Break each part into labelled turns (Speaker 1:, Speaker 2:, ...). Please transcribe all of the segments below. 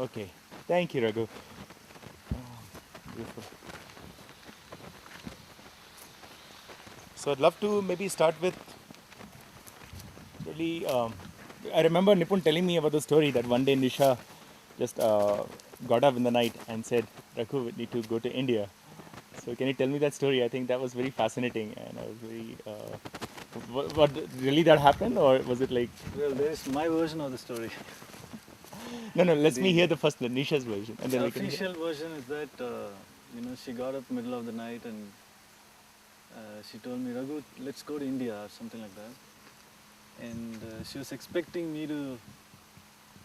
Speaker 1: Okay. Thank you, Raghu. Beautiful. So I'd love to maybe start with really. I remember Nipun telling me about the story that one day Nisha just got up in the night and said, "Raghu, we need to go to India." So can you tell me that story? I think that was very fascinating, and I was very. What really that happened, or was it like?
Speaker 2: Well, there is my version of the story.
Speaker 1: No, no. Let's me
Speaker 2: The
Speaker 1: hear the Nisha's version, and then we can.
Speaker 2: official version is that she got up middle of the night and she told me, Raghu, let's go to India or something like that. And she was expecting me to,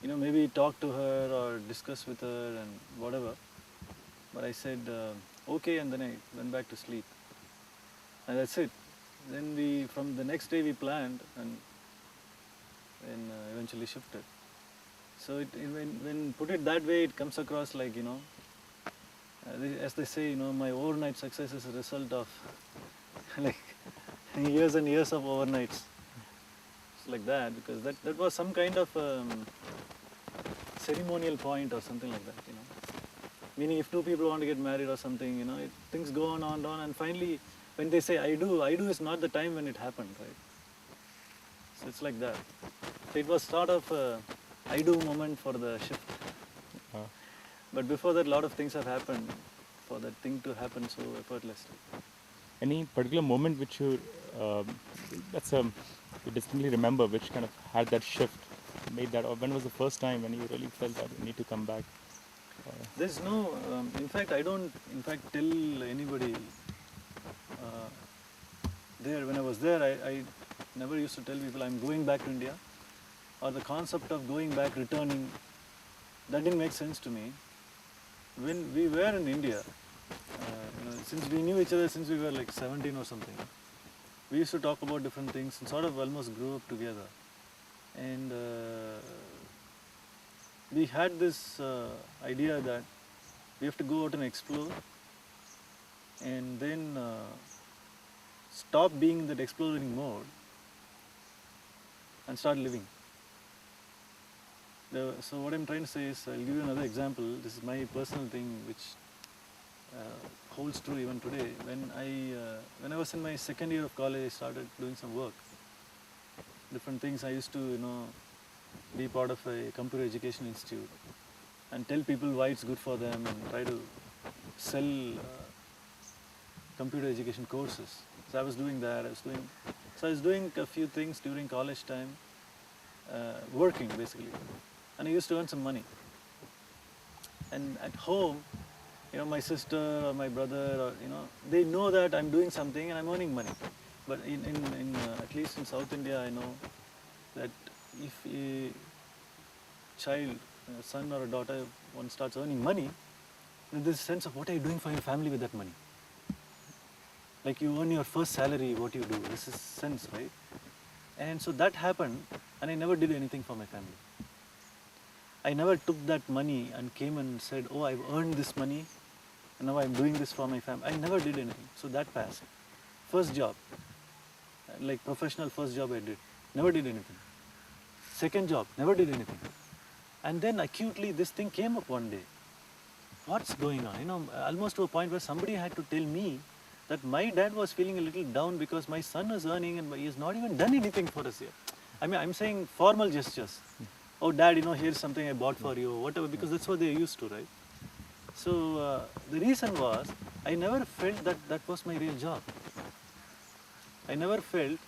Speaker 2: maybe talk to her or discuss with her and whatever. But I said, okay, and then I went back to sleep. And that's it. Then from the next day we planned and eventually shifted. So when put it that way, it comes across like, as they say, my overnight success is a result of like years and years of overnights. It's like that, because that was some kind of ceremonial point or something like that, Meaning if two people want to get married or something, things go on, and finally when they say I do is not the time when it happened, right? So it's like that. So it was sort of a I do moment for the shift. But before that, a lot of things have happened for that thing to happen so effortlessly.
Speaker 1: Any particular moment which you you distinctly remember, which kind of had that shift, made that, or when was the first time when you really felt that you need to come back?
Speaker 2: There's no, in fact, I don't, tell anybody there. When I was there, I never used to tell people I'm going back to India, or the concept of going back, returning, that didn't make sense to me. When we were in India, since we knew each other since we were like 17 or something, we used to talk about different things and sort of almost grew up together. And we had this idea that we have to go out and explore, and then stop being in that exploring mode and start living. So what I'm trying to say is, I'll give you another example. This is my personal thing, which holds true even today. When I was in my second year of college, I started doing some work, different things. I used to, be part of a computer education institute and tell people why it's good for them and try to sell computer education courses. So I was doing that. I was doing a few things during college time, working basically, and I used to earn some money. And at home, my sister or my brother, or they know that I'm doing something and I'm earning money. But in at least in South India, I know that if a child, a son or a daughter, one starts earning money, then there's a sense of what are you doing for your family with that money? Like you earn your first salary, what you do. This is sense, right? And so that happened, and I never did anything for my family. I never took that money and came and said, oh, I've earned this money, and now I'm doing this for my family. I never did anything. So that passed. First job, like professional first job I did, never did anything. Second job, never did anything. And then acutely this thing came up one day. What's going on? Almost to a point where somebody had to tell me that my dad was feeling a little down because my son is earning and he has not even done anything for us here. I mean, I'm saying formal gestures. Oh, dad, here's something I bought for you, whatever, because that's what they're used to, right? So the reason was, I never felt that was my real job. I never felt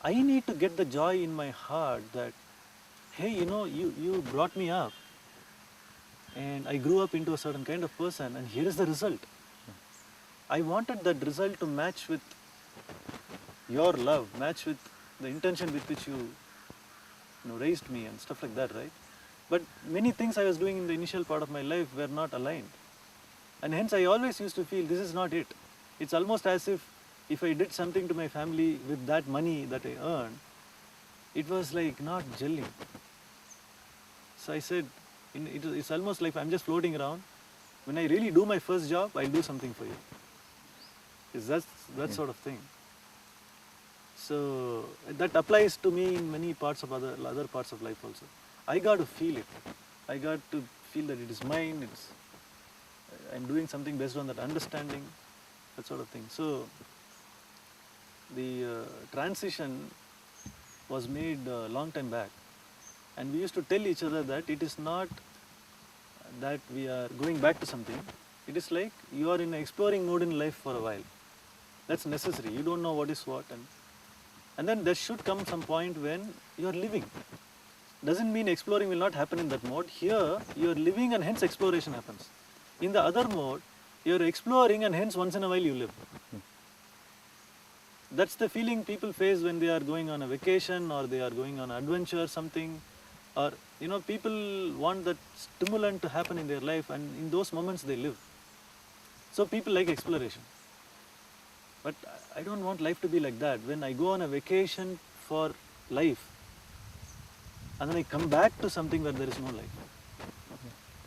Speaker 2: I need to get the joy in my heart that, hey, you brought me up and I grew up into a certain kind of person, and here is the result. I wanted that result to match with your love, match with the intention with which you raised me and stuff like that, right? But many things I was doing in the initial part of my life were not aligned. And hence I always used to feel this is not it. It's almost as if I did something to my family with that money that I earned, it was like not gelling. So I said, it's almost like I'm just floating around. When I really do my first job, I'll do something for you. It's that sort of thing. So that applies to me in many parts of other parts of life also. I got to feel it. I got to feel that it is mine, I'm doing something based on that understanding, that sort of thing. So the transition was made a long time back, and we used to tell each other that it is not that we are going back to something. It is like you are in an exploring mode in life for a while. That's necessary. You don't know what is what, and then there should come some point when you are living. Doesn't mean exploring will not happen in that mode. Here you are living and hence exploration happens. In the other mode, you are exploring and hence once in a while you live. That's the feeling people face when they are going on a vacation or they are going on an adventure, something, or people want that stimulant to happen in their life, and in those moments they live. So people like exploration. But I don't want life to be like that. When I go on a vacation for life, and then I come back to something where there is no life,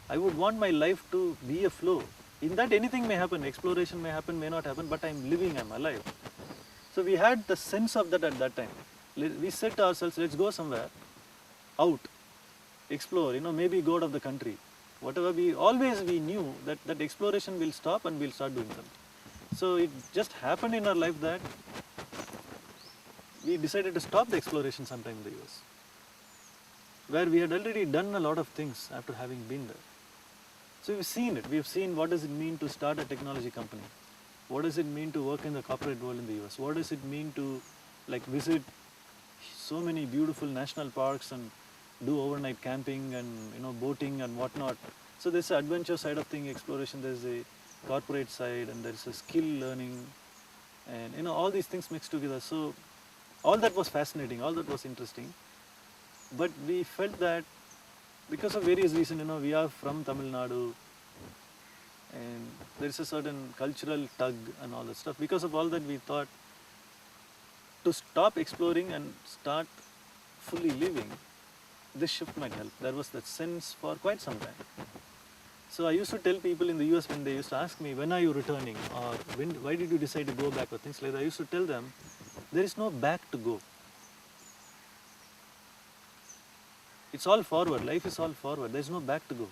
Speaker 2: I would want my life to be a flow. In that anything may happen, exploration may happen, may not happen, but I'm living, I'm alive. So we had the sense of that at that time. We said to ourselves, let's go somewhere, out, explore, maybe go out of the country. Whatever we knew that exploration will stop and we'll start doing something. So it just happened in our life that we decided to stop the exploration sometime in the US, where we had already done a lot of things after having been there. So we've seen it. We've seen what does it mean to start a technology company. What does it mean to work in the corporate world in the US? What does it mean to visit so many beautiful national parks and do overnight camping and boating and whatnot. So there's an adventure side of thing, exploration, there's a corporate side, and there's a skill learning, and all these things mixed together. So all that was fascinating, all that was interesting. But we felt that because of various reasons, we are from Tamil Nadu, and there is a certain cultural tug and all that stuff. Because of all that, we thought to stop exploring and start fully living, this shift might help. There was that sense for quite some time. So I used to tell people in the US when they used to ask me, when are you returning, or why did you decide to go back, or things like that, I used to tell them, there is no back to go. It's all forward, life is all forward, there is no back to go.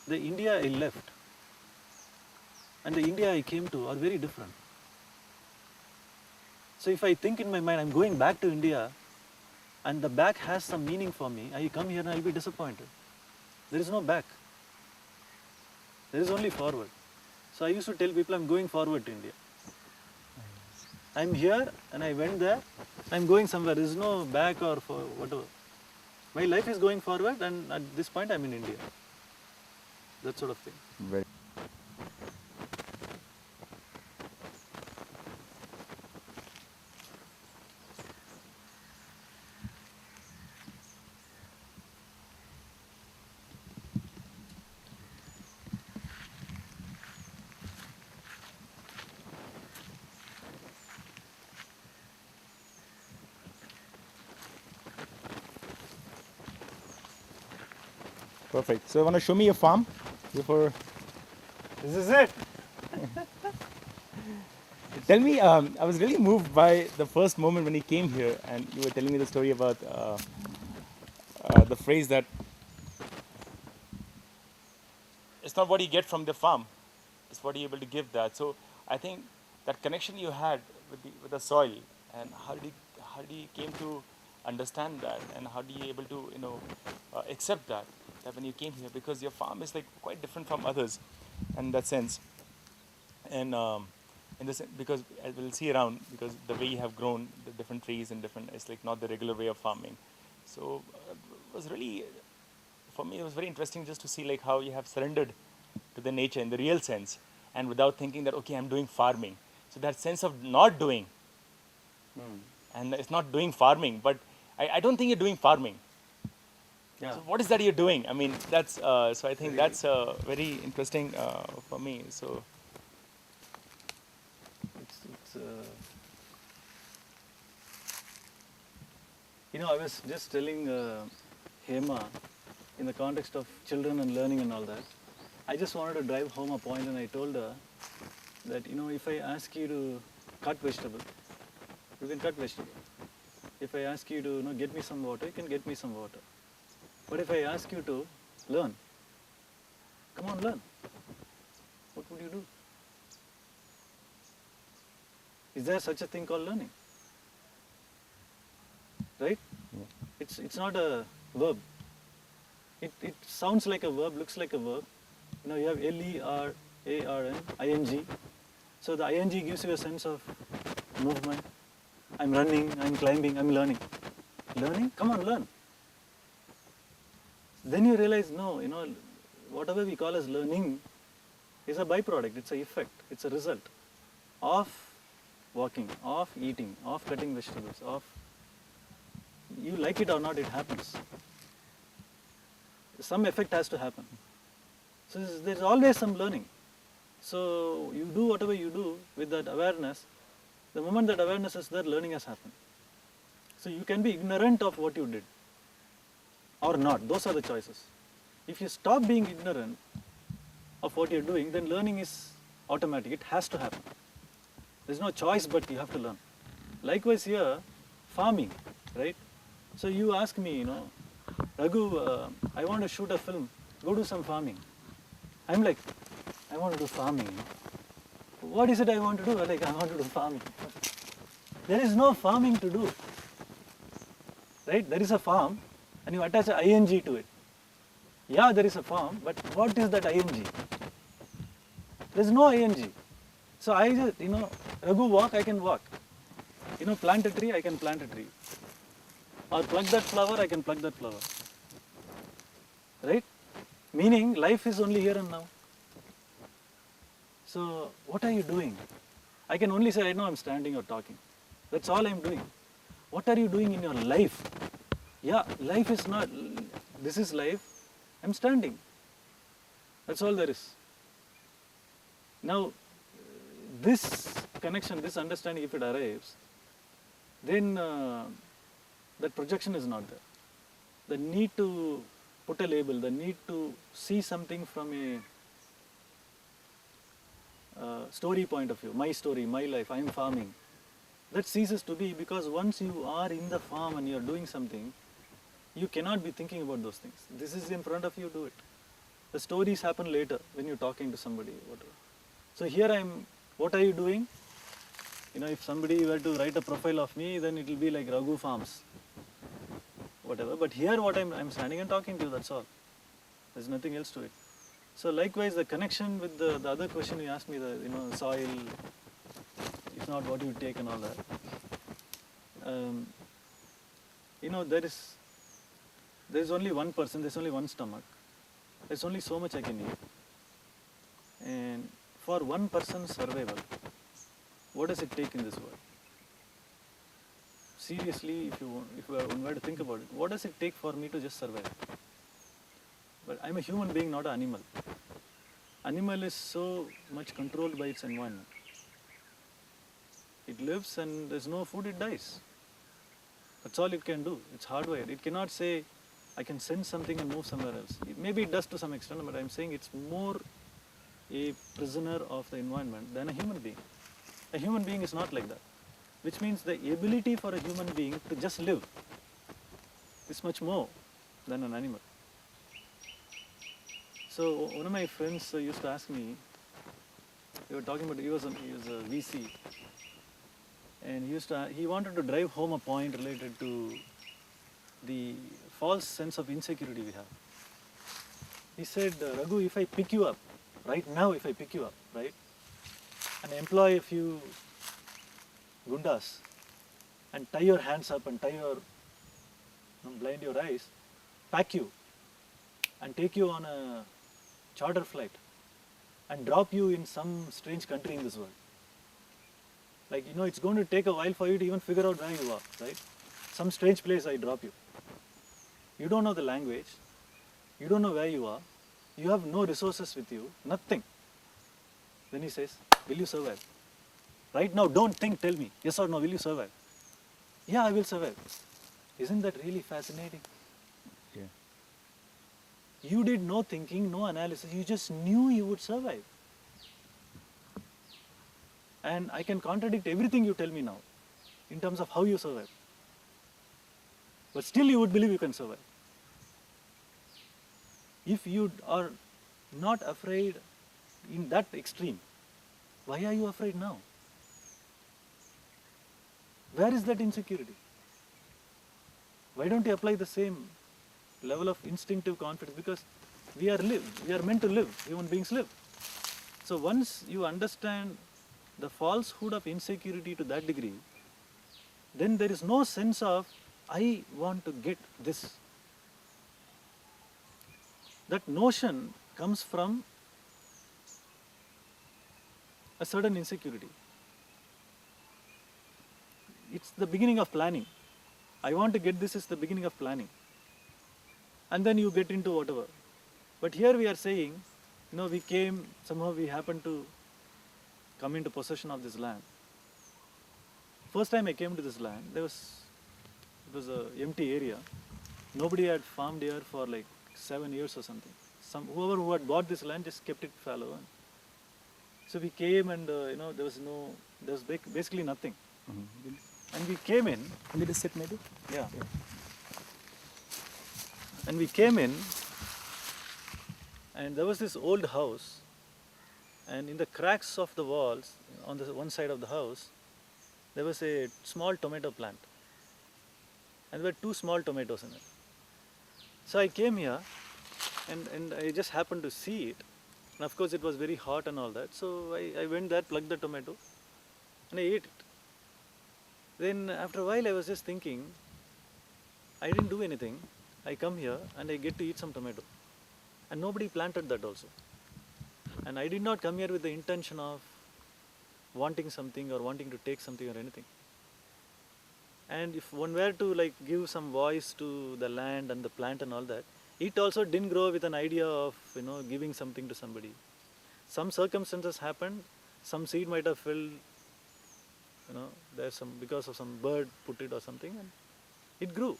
Speaker 2: The India I left and the India I came to are very different. So if I think in my mind, I'm going back to India, and the back has some meaning for me, I come here and I'll be disappointed. There is no back. There is only forward. So I used to tell people I'm going forward to India. I'm here and I went there, I'm going somewhere, there is no back or for whatever. My life is going forward, and at this point I'm in India. That sort of thing.
Speaker 1: Very. Perfect. So, you want to show me your farm before?
Speaker 2: This is it.
Speaker 1: Tell me, I was really moved by the first moment when you came here, and you were telling me the story about the phrase that it's not what you get from the farm, it's what you're able to give that. So, I think that connection you had with the soil, and how did you came to understand that, and how do you able to accept that when you came here, because your farm is like quite different from others in that sense, and in this, because as we'll see around, because the way you have grown the different trees and different, it's like not the regular way of farming. So it was really, for me it was very interesting just to see like how you have surrendered to the nature in the real sense, and without thinking that okay, I'm doing farming. So that sense of not doing, and it's not doing farming, but I don't think you're doing farming.
Speaker 2: Yeah.
Speaker 1: So what is that you're doing? I mean, that's so I think that's very interesting for me. So
Speaker 2: it's I was just telling Hema in the context of children and learning and all that. I just wanted to drive home a point, and I told her that if I ask you to cut vegetable, you can cut vegetable. If I ask you to get me some water, you can get me some water. But if I ask you to learn, Come on, learn. What would you do? Is there such a thing called learning? Right?
Speaker 1: Yeah.
Speaker 2: It's not a verb. It sounds like a verb, looks like a verb. You know, you have L-E-R-A-R-N, ing. So the ing gives you a sense of movement. I'm running, I'm climbing, I'm learning. Learning? Come on, learn. Then you realize, no, you know, whatever we call as learning is a byproduct, it's an effect, it's a result of walking, of eating, of cutting vegetables, of, you like it or not, it happens. Some effect has to happen. So there's always some learning. So you do whatever you do with that awareness. The moment that awareness is there, learning has happened. So you can be ignorant of what you did or not. Those are the choices. If you stop being ignorant of what you're doing, then learning is automatic. It has to happen. There's no choice but you have to learn. Likewise here, farming, right? So you ask me, you know, Ragu, I want to shoot a film. Go do some farming. I'm like, I want to do farming. What is it I want to do? Like, I want to do farming. There is no farming to do. Right? There is a farm and you attach an ing to it. Yeah, there is a farm, but what is that ing? There is no ing. So I just, you know, Ragu walk, I can walk. You know, plant a tree, I can plant a tree. Or pluck that flower, I can pluck that flower. Right? Meaning, life is only here and now. So, what are you doing? I can only say right now I'm standing or talking. That's all I'm doing. What are you doing in your life? Yeah, life is not, this is life. I'm standing. That's all there is. Now, this connection, this understanding, if it arrives, then that projection is not there. The need to put a label, the need to see something from a story point of view, my story, my life, I am farming. That ceases to be, because once you are in the farm and you are doing something, you cannot be thinking about those things. This is in front of you, do it. The stories happen later when you're talking to somebody, whatever. So here what are you doing? You know, if somebody were to write a profile of me, then it will be like Ragu Farms, whatever. But here what I'm standing and talking to you, that's all. There's nothing else to it. So likewise, the connection with the other question you asked me, the, you know, soil, if not what you take and all that. You know, there's only one person, there's only one stomach. There's only so much I can eat. And for one person's survival, what does it take in this world? Seriously, if you were to think about it, what does it take for me to just survive? But I'm a human being, not an animal. Animal is so much controlled by its environment. It lives and there's no food, it dies. That's all it can do. It's hardwired. It cannot say, I can sense something and move somewhere else. Maybe it does to some extent, but I'm saying it's more a prisoner of the environment than a human being. A human being is not like that. Which means the ability for a human being to just live is much more than an animal. So one of my friends used to ask me, we were talking about, he was a VC, and he wanted to drive home a point related to the false sense of insecurity we have. He said, Ragu, if I pick you up, right now if I pick you up, right, and employ a few gundas and tie your hands up and blind your eyes, pack you and take you on a charter flight and drop you in some strange country in this world. Like, you know, it's going to take a while for you to even figure out where you are, right? Some strange place I drop you. You don't know the language. You don't know where you are. You have no resources with you, nothing. Then he says, will you survive? Right now, don't think, tell me, yes or no, will you survive? Yeah, I will survive. Isn't that really fascinating?
Speaker 1: Yeah.
Speaker 2: You did no thinking, no analysis, you just knew you would survive. And I can contradict everything you tell me now in terms of how you survive. But still you would believe you can survive. If you are not afraid in that extreme. Why are you afraid now? Where is that insecurity? Why don't you apply the same level of instinctive confidence? Because we are meant to live, human beings live. So once you understand the falsehood of insecurity to that degree, then there is no sense of, I want to get this. That notion comes from a certain insecurity. It's the beginning of planning. I want to get this is the beginning of planning. And then you get into whatever. But here we are saying, we came, somehow we happened to come into possession of this land. First time I came to this land, it was a empty area. Nobody had farmed here for like 7 years or something. Whoever who had bought this land just kept it fallow. So we came and there was basically nothing. And we came in.
Speaker 1: Can we just sit maybe?
Speaker 2: Yeah. And we came in, and there was this old house, and in the cracks of the walls, on the one side of the house, there was a small tomato plant. And there were 2 small tomatoes in it. So I came here, and I just happened to see it. And of course it was very hot and all that. So I went there, plucked the tomato, and I ate it. Then after a while I was just thinking, I didn't do anything. I come here and I get to eat some tomato. And nobody planted that also. And I did not come here with the intention of wanting something or wanting to take something or anything. And if one were to give some voice to the land and the plant and all that, it also didn't grow with an idea of giving something to somebody. Some circumstances happened, some seed might have fell, there's because of some bird put it or something, and it grew.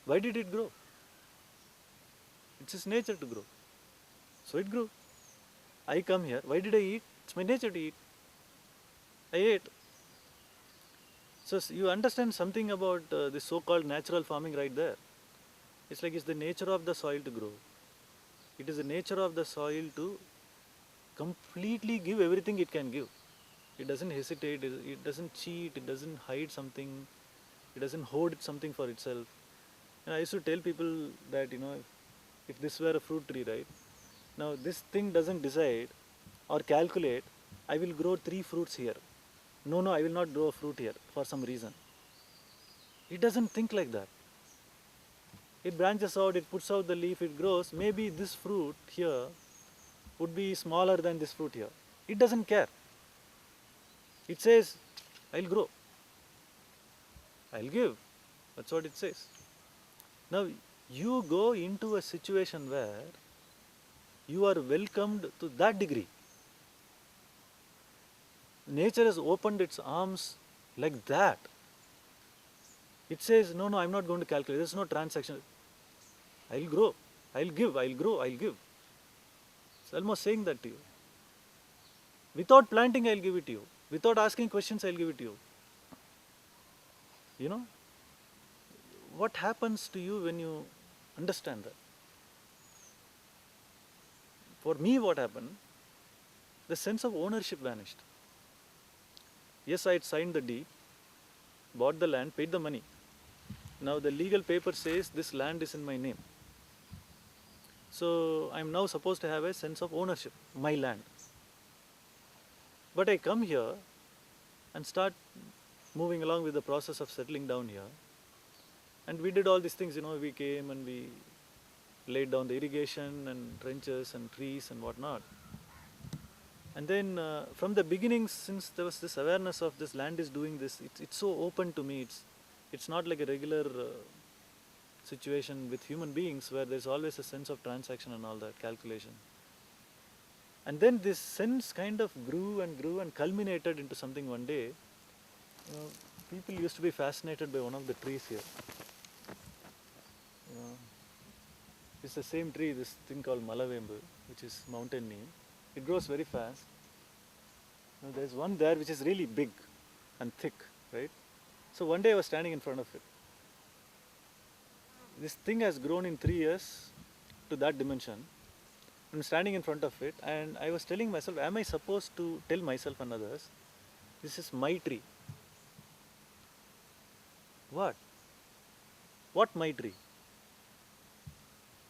Speaker 2: Why did it grow? It's its nature to grow. So it grew. I come here. Why did I eat? It's my nature to eat. I ate. So you understand something about this so-called natural farming right there. It's like it's the nature of the soil to grow. It is the nature of the soil to completely give everything it can give. It doesn't hesitate, it doesn't cheat, it doesn't hide something, it doesn't hoard something for itself. And I used to tell people that, if this were a fruit tree, right? Now this thing doesn't decide or calculate, I will grow 3 fruits here. No, I will not grow a fruit here for some reason. It doesn't think like that. It branches out, it puts out the leaf, it grows. Maybe this fruit here would be smaller than this fruit here. It doesn't care. It says, I'll grow. I'll give. That's what it says. Now, you go into a situation where you are welcomed to that degree. Nature has opened its arms like that. It says, no, I'm not going to calculate. There's no transaction. I'll grow. I'll give. I'll grow. I'll give. It's almost saying that to you. Without planting, I'll give it to you. Without asking questions, I'll give it to you. What happens to you when you understand that? For me, what happened? The sense of ownership vanished. Yes, I had signed the deed, bought the land, paid the money. Now the legal paper says this land is in my name. So I'm now supposed to have a sense of ownership, my land. But I come here and start moving along with the process of settling down here. And we did all these things, we came and we laid down the irrigation and trenches and trees and whatnot. And then from the beginning, since there was this awareness of this land is doing this, it's so open to me. It's not like a regular situation with human beings where there's always a sense of transaction and all that, calculation. And then this sense kind of grew and culminated into something one day. People used to be fascinated by one of the trees here. It's the same tree, this thing called Malavembu, which is mountain neem. It grows very fast. There's one there which is really big and thick, right? So one day I was standing in front of it. This thing has grown in 3 years to that dimension. I'm standing in front of it, and I was telling myself, am I supposed to tell myself and others, this is my tree? What? What my tree?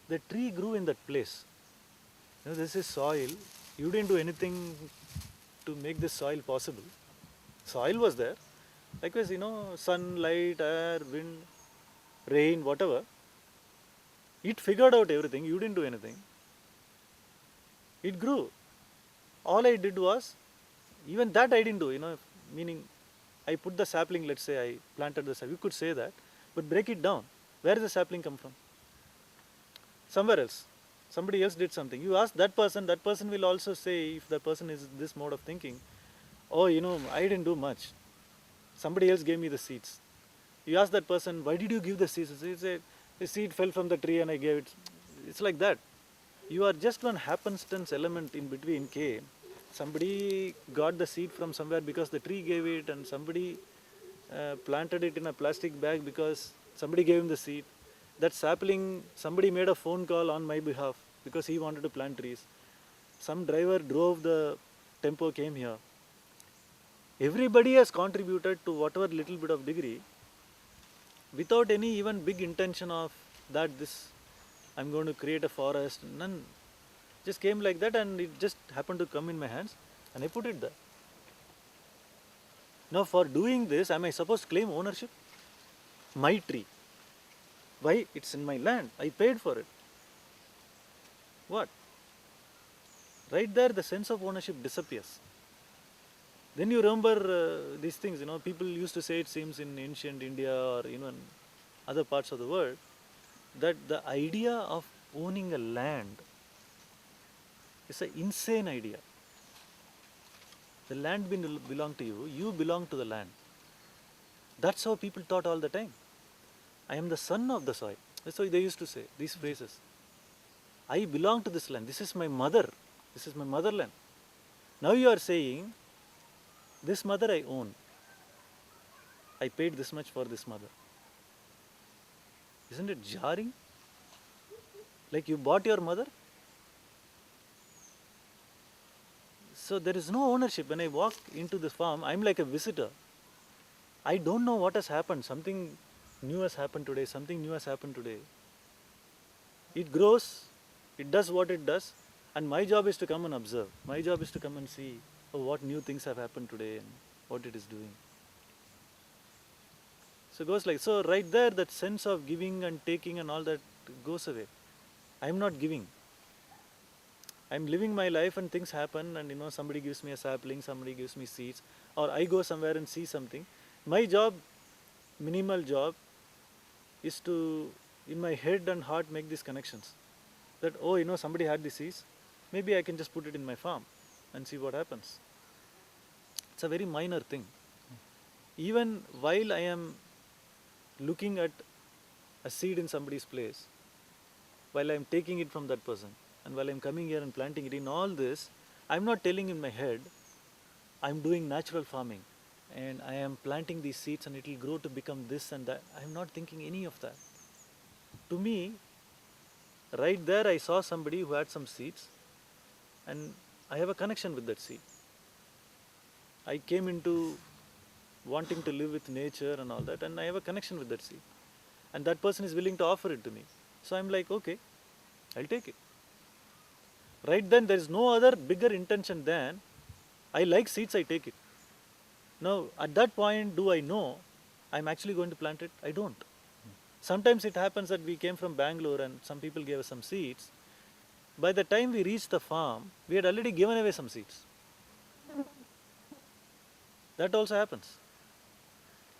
Speaker 2: The tree grew in that place. This is soil. You didn't do anything to make this soil possible. Soil was there. Likewise, sunlight, air, wind, rain, whatever. It figured out everything. You didn't do anything. It grew. All I did was, even that I didn't do, meaning I put the sapling, let's say I planted the sapling. You could say that, but break it down. Where does the sapling come from? Somewhere else. Somebody else did something. You ask that person will also say, if the person is this mode of thinking, oh, I didn't do much. Somebody else gave me the seeds. You ask that person, why did you give the seeds? He said, the seed fell from the tree and I gave it. It's like that. You are just one happenstance element in between came. Somebody got the seed from somewhere because the tree gave it, and somebody planted it in a plastic bag because somebody gave him the seed. That sapling, somebody made a phone call on my behalf because he wanted to plant trees. Some driver drove the tempo, came here. Everybody has contributed to whatever little bit of degree without any even big intention of that I'm going to create a forest. None. Just came like that, and it just happened to come in my hands, and I put it there. Now for doing this, am I supposed to claim ownership? My tree. Why? It's in my land. I paid for it. What? Right there, the sense of ownership disappears. Then you remember these things, people used to say, it seems in ancient India or even other parts of the world, that the idea of owning a land is an insane idea. The land belong to you, you belong to the land. That's how people thought all the time. I am the son of the soil. That's why they used to say these phrases. I belong to this land. This is my mother. This is my motherland. Now you are saying, this mother I own. I paid this much for this mother. Isn't it jarring? Like you bought your mother? So there is no ownership. When I walk into this farm, I'm like a visitor. I don't know what has happened. Something new has happened today. Something new has happened today. It grows. It does what it does. And my job is to come and observe. My job is to come and see what new things have happened today and what it is doing. So it goes like, so right there, that sense of giving and taking and all that goes away. I'm not giving. I'm living my life and things happen, and somebody gives me a sapling, somebody gives me seeds, or I go somewhere and see something. My job, minimal job, is to, in my head and heart, make these connections. That, somebody had the seeds, maybe I can just put it in my farm and see what happens. It's a very minor thing. Even while I am looking at a seed in somebody's place, while I am taking it from that person, and while I am coming here and planting it, in all this, I am not telling in my head, I am doing natural farming and I am planting these seeds and it will grow to become this and that. I am not thinking any of that. To me, right there I saw somebody who had some seeds and I have a connection with that seed. I came into wanting to live with nature and all that, and I have a connection with that seed. And that person is willing to offer it to me. So I'm like, okay, I'll take it. Right then, there is no other bigger intention than, I like seeds, I take it. Now, at that point, do I know I'm actually going to plant it? I don't. Sometimes it happens that we came from Bangalore and some people gave us some seeds. By the time we reached the farm, we had already given away some seeds. That also happens.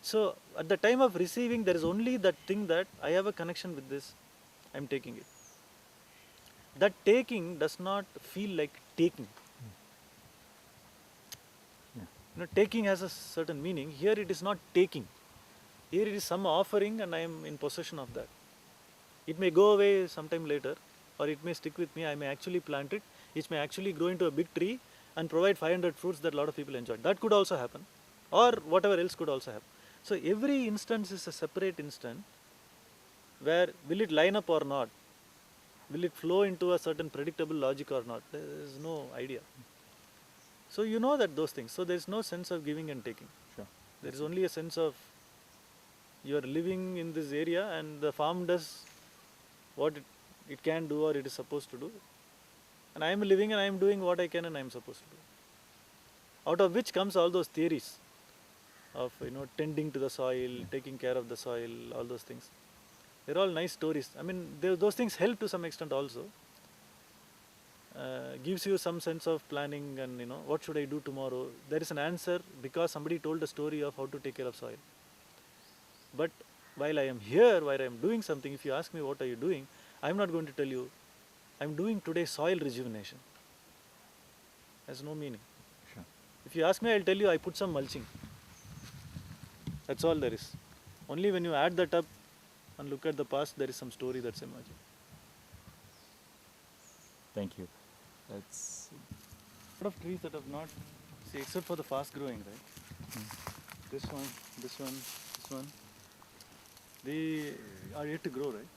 Speaker 2: So, at the time of receiving, there is only that thing that I have a connection with this, I'm taking it. That taking does not feel like taking. Taking has a certain meaning. Here it is not taking. Here it is some offering and I am in possession of that. It may go away sometime later, or it may stick with me. I may actually plant it. It may actually grow into a big tree and provide 500 fruits that a lot of people enjoy. That could also happen, or whatever else could also happen. So every instance is a separate instant where will it line up or not? Will it flow into a certain predictable logic or not? There is no idea. So you know that those things. So there is no sense of giving and taking.
Speaker 1: Sure.
Speaker 2: There is only a sense of you are living in this area and the farm does what it can do or it is supposed to do. And I am living and I am doing what I can and I am supposed to do. Out of which comes all those theories of tending to the soil, taking care of the soil, all those things. They're all nice stories. I mean, those things help to some extent also. Gives you some sense of planning and what should I do tomorrow. There is an answer because somebody told a story of how to take care of soil. But while I am here, while I am doing something, if you ask me what are you doing, I am not going to tell you I am doing today soil rejuvenation. Has no meaning.
Speaker 1: Sure.
Speaker 2: If you ask me, I'll tell you I put some mulching. That's all there is. Only when you add that up and look at the past, there is some story that's emerging.
Speaker 1: Thank you. That's
Speaker 2: A lot of trees that have not, see, except for the fast growing, right? This one, this one, this one, they are yet to grow, right?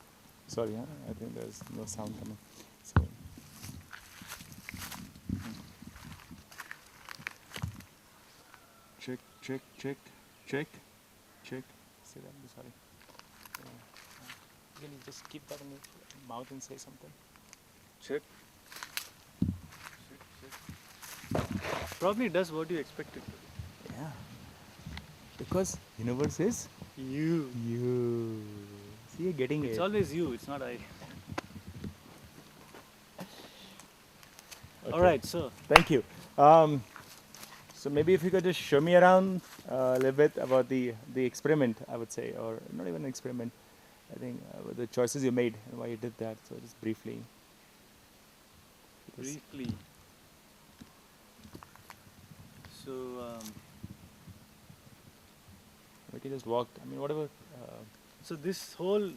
Speaker 1: sorry. Huh? I think there's no sound coming. So. Check, check, check, check, check. Say that. I'm sorry. Can you just keep that in your mouth and say something?
Speaker 2: Check. Probably does what you expect it to do.
Speaker 1: Yeah. Because universe is
Speaker 2: You.
Speaker 1: you. See, you're getting
Speaker 2: It's
Speaker 1: it.
Speaker 2: always you, it's not I.
Speaker 1: Okay.
Speaker 2: Alright, so
Speaker 1: Thank you. So maybe if you could just show me around a little bit about the experiment, I would say, or not even an experiment. I think the choices you made and why you did that. So just briefly. Because-
Speaker 2: briefly. So
Speaker 1: We can just walk. I mean, whatever.
Speaker 2: so this whole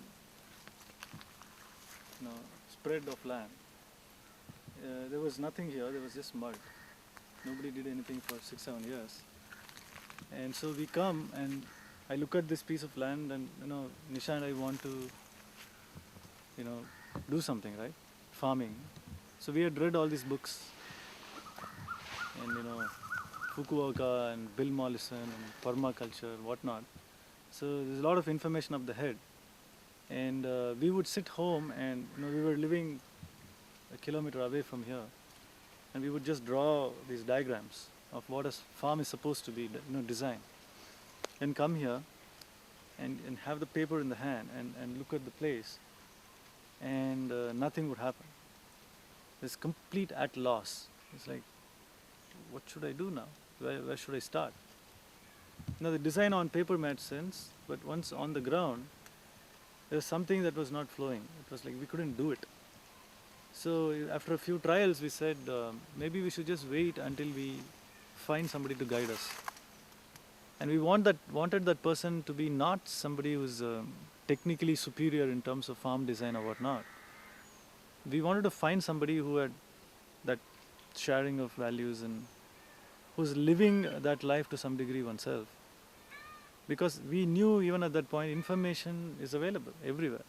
Speaker 2: spread of land, there was nothing here, there was just mud. Nobody did anything for 6-7 years. And so we come and I look at this piece of land and Nisha and I want to do something, right? Farming. So we had read all these books and Fukuoka and Bill Mollison and permaculture and whatnot. So there's a lot of information up the head. And we would sit home and we were living a kilometer away from here. And we would just draw these diagrams of what a farm is supposed to be designed. And come here and have the paper in the hand and look at the place. And nothing would happen. It's complete at loss. It's like, what should I do now? Where should I start? The design on paper made sense, but once on the ground, there was something that was not flowing. It was like we couldn't do it. So after a few trials, we said maybe we should just wait until we find somebody to guide us. And we wanted that person to be not somebody who's technically superior in terms of farm design or whatnot. We wanted to find somebody who had that sharing of values and who's living that life to some degree oneself. Because we knew even at that point information is available everywhere.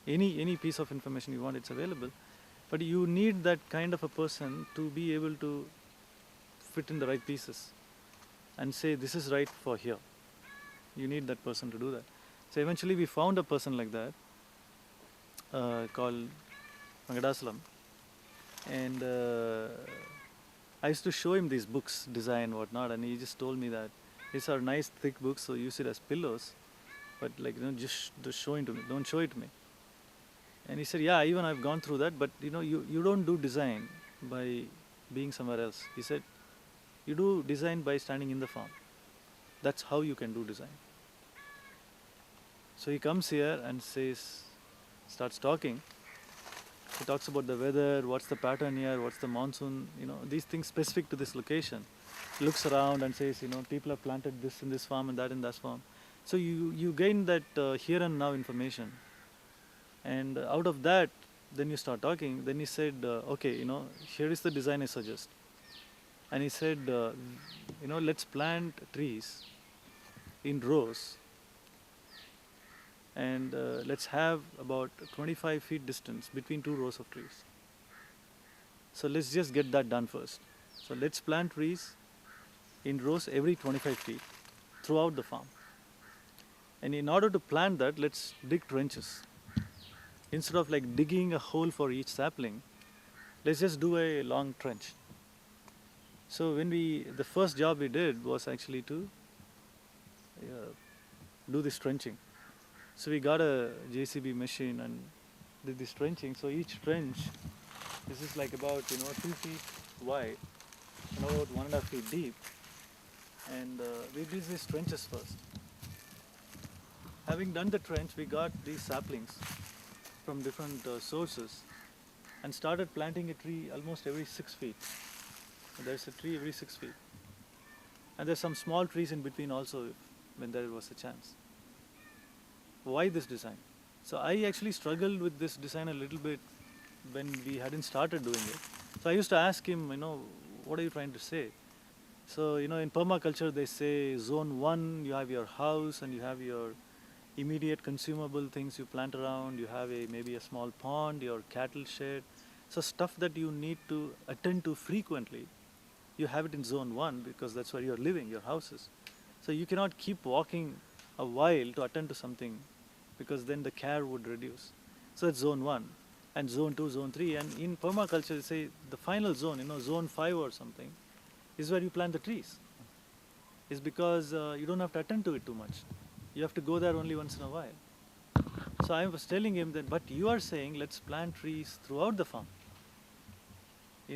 Speaker 2: Any piece of information you want, it's available. But you need that kind of a person to be able to fit in the right pieces and say this is right for here. You need that person to do that. So eventually we found a person like that called Venkatasalam. And I used to show him these books, design, whatnot, and he just told me that these are nice thick books, so use it as pillows, but just show it to me, don't show it to me. And he said, yeah, even I've gone through that, but you don't do design by being somewhere else. He said, you do design by standing in the farm. That's how you can do design. So he comes here and starts talking. He talks about the weather, what's the pattern here, what's the monsoon, these things specific to this location. He looks around and says, people have planted this in this farm and that in that farm. So you gain that here and now information. And out of that, then you start talking. Then he said, okay, here is the design I suggest. And he said, let's plant trees in rows and let's have about 25 feet distance between two rows of trees. So let's just get that done first. So let's plant trees in rows every 25 feet throughout the farm. And in order to plant that, let's dig trenches. Instead of like digging a hole for each sapling, let's just do a long trench. So the first job we did was actually to do this trenching. So we got a JCB machine and did this trenching. So each trench, this is like about 2 feet wide and about 1.5 feet deep. And we did these trenches first. Having done the trench, we got these saplings from different sources and started planting a tree almost every 6 feet. There's a tree every 6 feet. And there's some small trees in between also when there was a chance. Why this design? So I actually struggled with this design a little bit when we hadn't started doing it. So I used to ask him, what are you trying to say? So, in permaculture they say zone 1, you have your house and you have your immediate consumable things you plant around, you have maybe a small pond, your cattle shed. So stuff that you need to attend to frequently, you have it in zone 1 because that's where you're living, your houses. So you cannot keep walking a while to attend to something because then the care would reduce. So that's zone 1 and zone 2, zone 3. And in permaculture, they say the final zone, zone 5 or something, is where you plant the trees. It's because you don't have to attend to it too much. You have to go there only once in a while. So I was telling him that, but you are saying let's plant trees throughout the farm.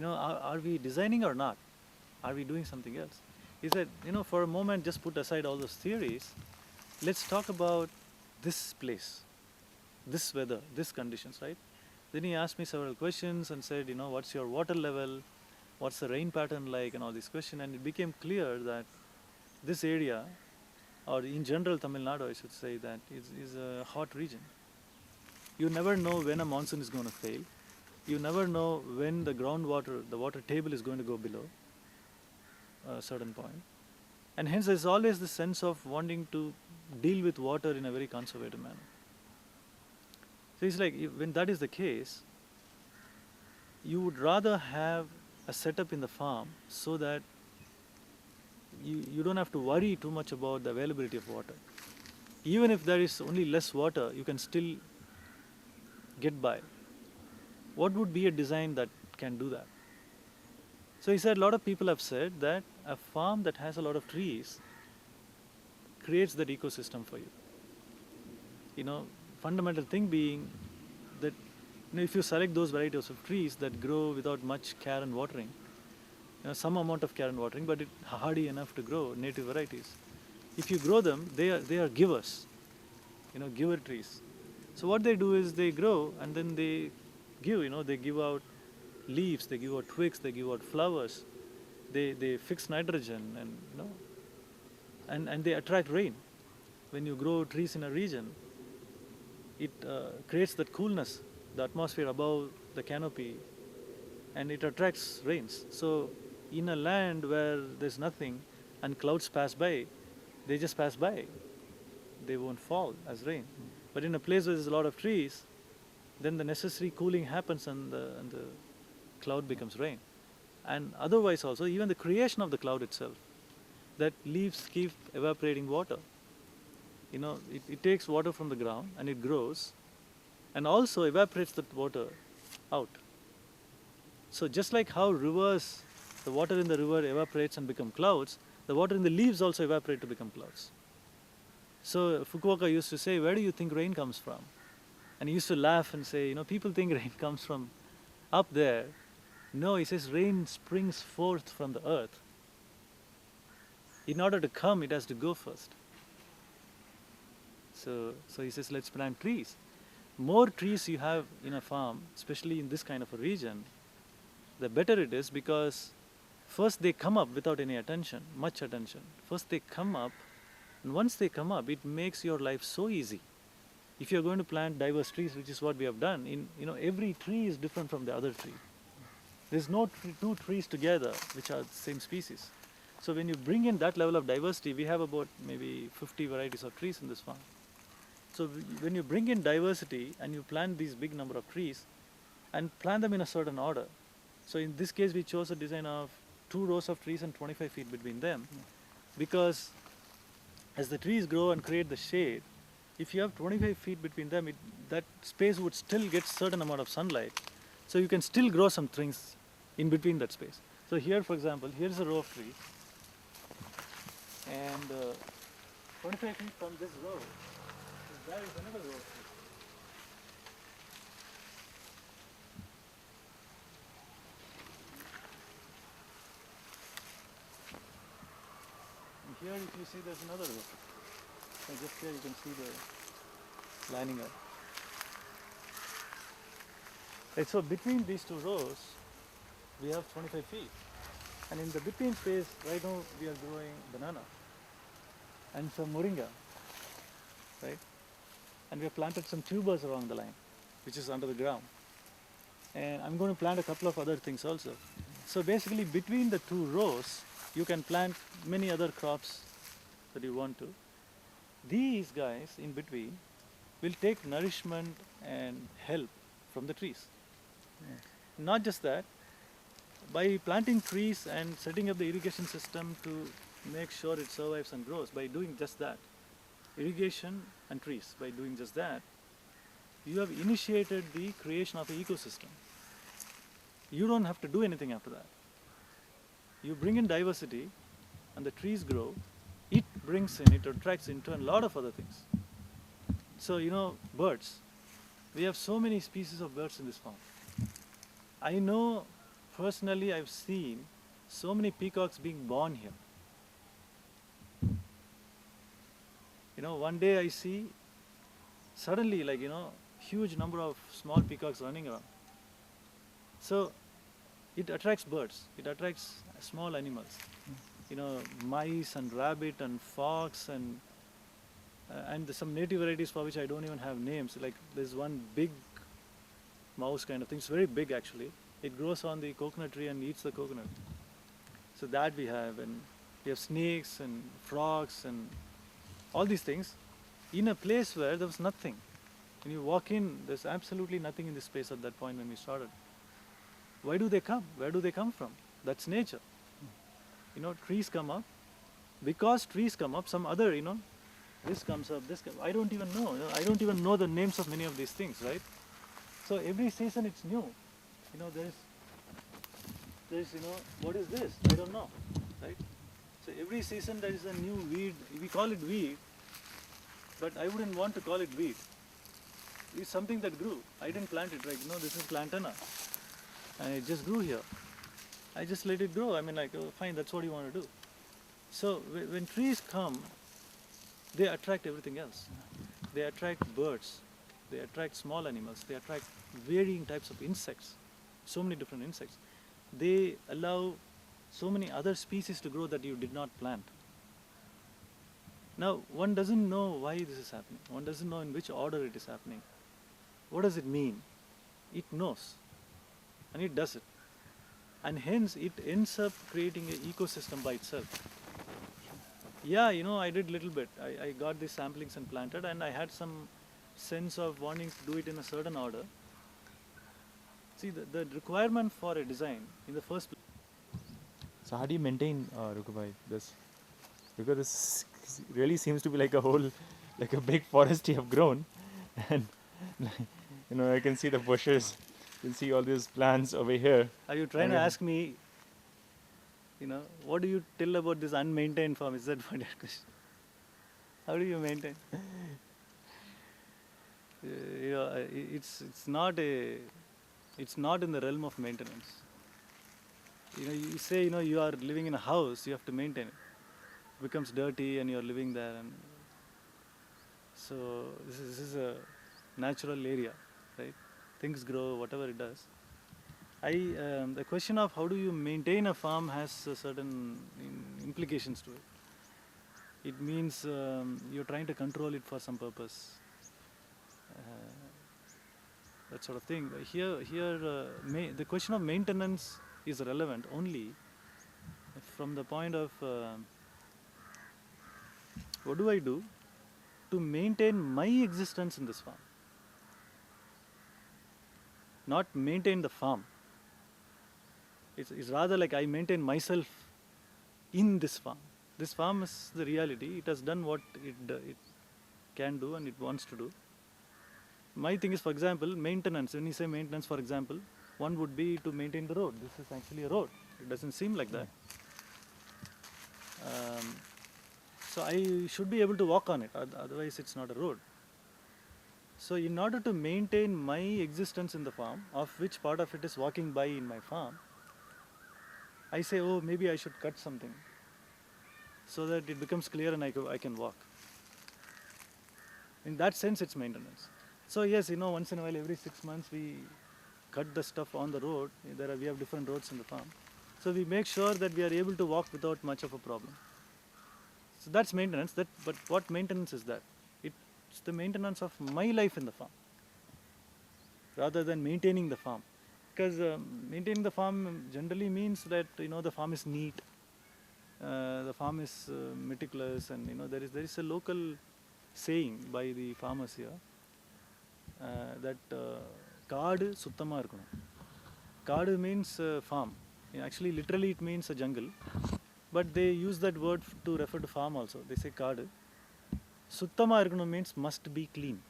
Speaker 2: Are we designing or not? Are we doing something else? He said, for a moment, just put aside all those theories. Let's talk about this place, this weather, these conditions, right? Then he asked me several questions and said, what's your water level? What's the rain pattern like? And all these questions. And it became clear that this area, or in general Tamil Nadu, I should say, that is a hot region. You never know when a monsoon is going to fail. You never know when the groundwater, the water table is going to go below a certain point. And hence there's always the sense of wanting to deal with water in a very conservative manner. So it's like, when that is the case, you would rather have a setup in the farm so that you don't have to worry too much about the availability of water. Even if there is only less water, you can still get by. What would be a design that can do that? So he said, a lot of people have said that a farm that has a lot of trees creates that ecosystem for you. Fundamental thing being that if you select those varieties of trees that grow without much care and watering, some amount of care and watering, but it's hardy enough to grow, native varieties. If you grow them, they are givers, giver trees. So what they do is they grow and then they give, they give out leaves, they give out twigs, they give out flowers, they fix nitrogen and they attract rain. When you grow trees in a region, it creates that coolness, the atmosphere above the canopy, and it attracts rains. So in a land where there's nothing and clouds pass by, they just pass by. They won't fall as rain. But in a place where there's a lot of trees, then the necessary cooling happens and the cloud becomes rain. And otherwise also, even the creation of the cloud itself, that leaves keep evaporating water. It takes water from the ground and it grows and also evaporates that water out. So just like how rivers, the water in the river evaporates and become clouds, the water in the leaves also evaporate to become clouds. So Fukuoka used to say, where do you think rain comes from? And he used to laugh and say, people think rain comes from up there. No, he says rain springs forth from the earth. In order to come, it has to go first. So he says, let's plant trees. More trees you have in a farm, especially in this kind of a region, the better it is, because first they come up without any attention, much attention. First they come up, and once they come up, it makes your life so easy. If you're going to plant diverse trees, which is what we have done, every tree is different from the other tree. There's no two trees together which are the same species. So when you bring in that level of diversity, we have about maybe 50 varieties of trees in this farm. So when you bring in diversity and you plant these big number of trees and plant them in a certain order. So in this case, we chose a design of 2 rows of trees and 25 feet between them, because as the trees grow and create the shade, if you have 25 feet between them, that space would still get certain amount of sunlight. So you can still grow some things in between that space. So here, for example, here's a row of trees, and 25 feet from this row, there is another row of trees. And here, if you see, there's another row. So just here, you can see the lining up. Right, so between these 2 rows, we have 25 feet. And in the between space, right now we are growing banana and some moringa, right? And we have planted some tubers along the line, which is under the ground. And I'm going to plant a couple of other things also. So basically, between the 2 rows, you can plant many other crops that you want to. These guys in between will take nourishment and help from the trees. Not just that, by planting trees and setting up the irrigation system to make sure it survives and grows, by doing just that, irrigation and trees, by doing just that, you have initiated the creation of an ecosystem. You don't have to do anything after that. You bring in diversity and the trees grow, it brings in, it attracts into a lot of other things. So, you know, birds. We have so many species of birds in this farm. I know personally, I've seen so many peacocks being born here. You know, one day I see suddenly, like, you know, huge number of small peacocks running around. So it attracts birds, it attracts small animals. You know, mice and rabbit and fox and some native varieties for which I don't even have names. Like there's one big mouse kind of thing. It's very big actually. It grows on the coconut tree and eats the coconut. So that we have, and we have snakes and frogs and all these things in a place where there was nothing. When you walk in, there's absolutely nothing in this space at that point when we started. Why do they come? Where do they come from? That's nature. You know, trees come up. Because trees come up, some other, you know, this comes up, this comes up. I don't even know. I don't even know the names of many of these things, right? So every season it's new. You know, there's, you know, what is this? I don't know, right? So every season there is a new weed. We call it weed, but I wouldn't want to call it weed. It's something that grew. I didn't plant it, right? You know, this is lantana, and it just grew here. I just let it grow. I mean, like, oh, fine, that's what you want to do. So when trees come, they attract everything else. They attract birds. They attract small animals. They attract varying types of insects. So many different insects. They allow so many other species to grow that you did not plant. Now, one doesn't know why this is happening. One doesn't know in which order it is happening. What does it mean? It knows. And it does it. And hence, it ends up creating an ecosystem by itself. Yeah, you know, I did little bit. I got these samplings and planted, and I had some sense of wanting to do it in a certain order. See, the requirement for a design in the first place.
Speaker 1: So how do you maintain Rukubhai, this? Because this really seems to be like a whole, like a big forest you have grown, and you know, I can see the bushes, you can see all these plants over here.
Speaker 2: Are you trying to ask me, you know, what do you tell about this unmaintained farm? Is that what your question? How do you maintain? You know, it's not in the realm of maintenance. You know, you say, you know, you are living in a house, you have to maintain it. It becomes dirty and you are living there, and so this is a natural area, right? Things grow, whatever it does. The question of how do you maintain a farm has certain implications to it. It means you're trying to control it for some purpose. That sort of thing. Here, the question of maintenance is relevant only from the point of what do I do to maintain my existence in this farm, not maintain the farm. It's rather like I maintain myself in this farm. This farm is the reality. It has done what it can do and it wants to do. My thing is, for example, maintenance. When you say maintenance, for example, one would be to maintain the road. This is actually a road. It doesn't seem like that. So I should be able to walk on it, otherwise it's not a road. So in order to maintain my existence in the farm, of which part of it is walking by in my farm, I say, oh, maybe I should cut something so that it becomes clear and I can walk. In that sense, it's maintenance. So yes, once in a while, every 6 months, we cut the stuff on the road. We have different roads in the farm. So we make sure that we are able to walk without much of a problem. So that's maintenance. But what maintenance is that? It's the maintenance of my life in the farm, rather than maintaining the farm. Because maintaining the farm generally means that the farm is neat, the farm is meticulous, and there is a local saying by the farmers here that kaadu suttama irukonu. Kaadu means farm. Actually, literally it means a jungle, but they use that word to refer to farm also. They say kaadu. Suttama irukonu means must be clean.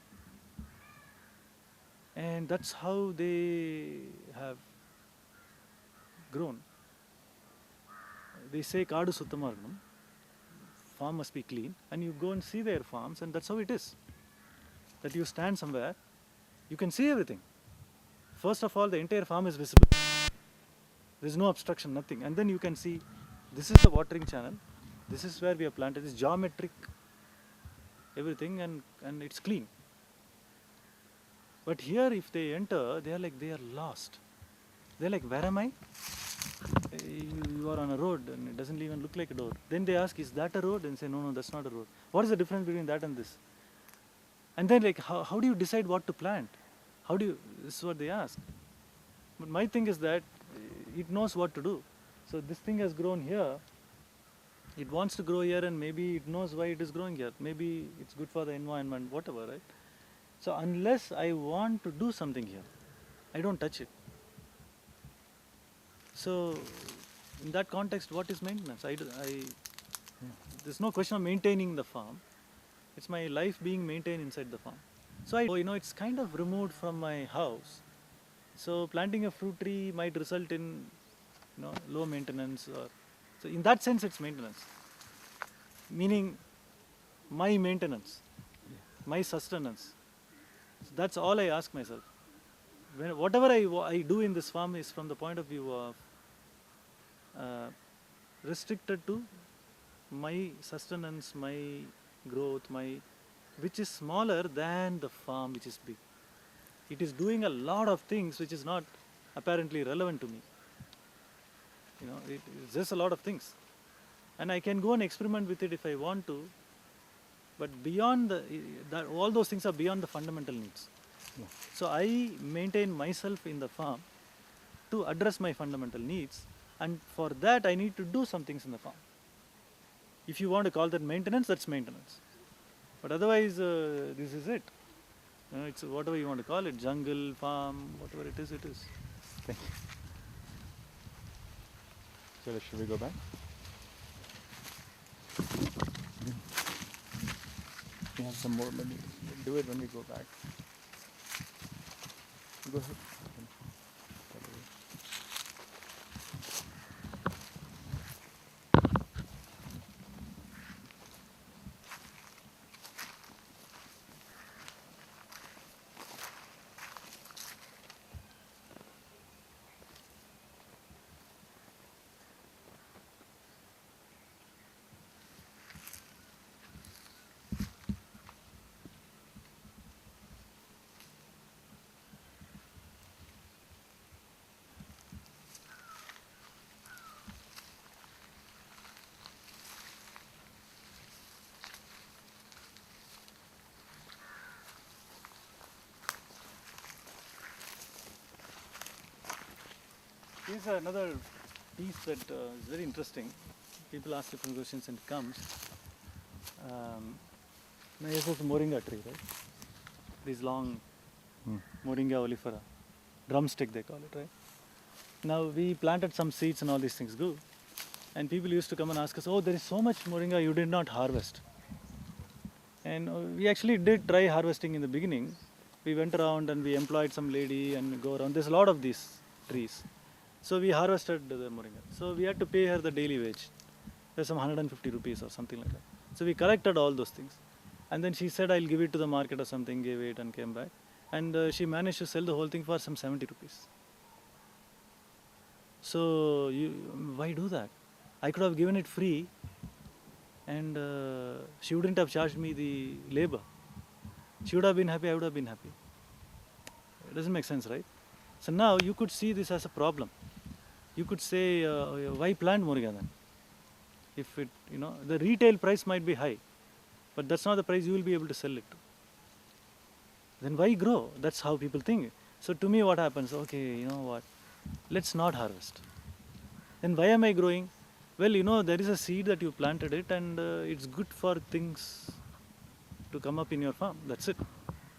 Speaker 2: And that's how they have grown. They say kaadu suttama irukonu. Farm must be clean, and you go and see their farms, and that's how it is. That you stand somewhere, you can see everything. First of all, the entire farm is visible. There's no obstruction, nothing. And then you can see, this is the watering channel, this is where we have planted, it's geometric, everything, and it's clean. But here, if they enter, they are lost. They're like, where am I? You are on a road and it doesn't even look like a road. Then they ask, is that a road? And say, no, that's not a road. What is the difference between that and this? And then how do you decide what to plant? This is what they ask. But my thing is that it knows what to do. So this thing has grown here. It wants to grow here, and maybe it knows why it is growing here. Maybe it's good for the environment, whatever, right? So unless I want to do something here, I don't touch it. So in that context, what is maintenance? There's no question of maintaining the farm. It's my life being maintained inside the farm. So it's kind of removed from my house. So planting a fruit tree might result in low maintenance. So in that sense, it's maintenance. Meaning my maintenance, my sustenance. So that's all I ask myself. Whatever I do in this farm is from the point of view of restricted to my sustenance, my growth, which is smaller than the farm, which is big. It is doing a lot of things which is not apparently relevant to me. It's just a lot of things. And I can go and experiment with it if I want to, but beyond all those things are beyond the fundamental needs. Yeah. So I maintain myself in the farm to address my fundamental needs, and for that I need to do some things in the farm. If you want to call that maintenance, that's maintenance. But otherwise, this is it. It's whatever you want to call it, jungle, farm, whatever it is, it is.
Speaker 1: Thank you. So should we go back? We have some more money. We'll do it when we go back. Go ahead.
Speaker 2: Here's another piece that is very interesting. People ask different questions and it comes. Now this is moringa tree, right? These long moringa oleifera, drumstick they call it, right? Now we planted some seeds and all these things grew. And people used to come and ask us, oh, there is so much moringa you did not harvest. And we actually did try harvesting in the beginning. We went around and we employed some lady and go around. There's a lot of these trees. So we harvested the moringa. So we had to pay her the daily wage. There's some 150 rupees or something like that. So we collected all those things. And then she said, I'll give it to the market or something, gave it and came back. And she managed to sell the whole thing for some 70 rupees. So why do that? I could have given it free and she wouldn't have charged me the labor. She would have been happy, I would have been happy. It doesn't make sense, right? So now you could see this as a problem. You could say, why plant moringa then? If it, the retail price might be high, but that's not the price you will be able to sell it to. Then why grow? That's how people think. So to me what happens, okay, you know what, let's not harvest. Then why am I growing? Well, there is a seed that you planted it and it's good for things to come up in your farm. That's it.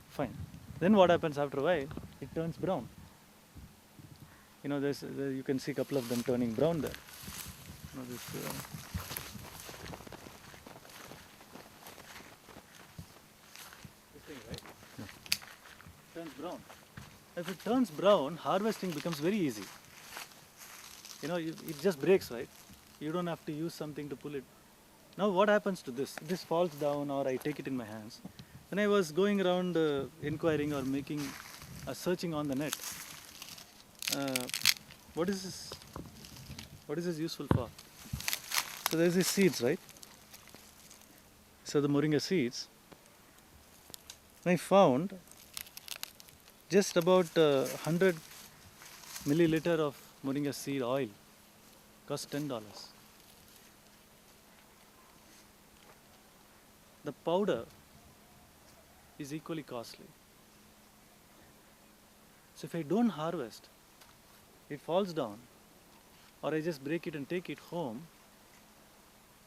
Speaker 2: Fine. Then what happens after a while? It turns brown. You can see a couple of them turning brown there. This thing, right? Yeah. Turns brown. If it turns brown, harvesting becomes very easy. It just breaks, right? You don't have to use something to pull it. Now what happens to this? This falls down or I take it in my hands. When I was going around inquiring or searching on the net, what is this? What is this useful for? So there's these seeds, right? So the moringa seeds. I found just about 100 milliliter of moringa seed oil costs $10. The powder is equally costly. So if I don't harvest, it falls down, or I just break it and take it home,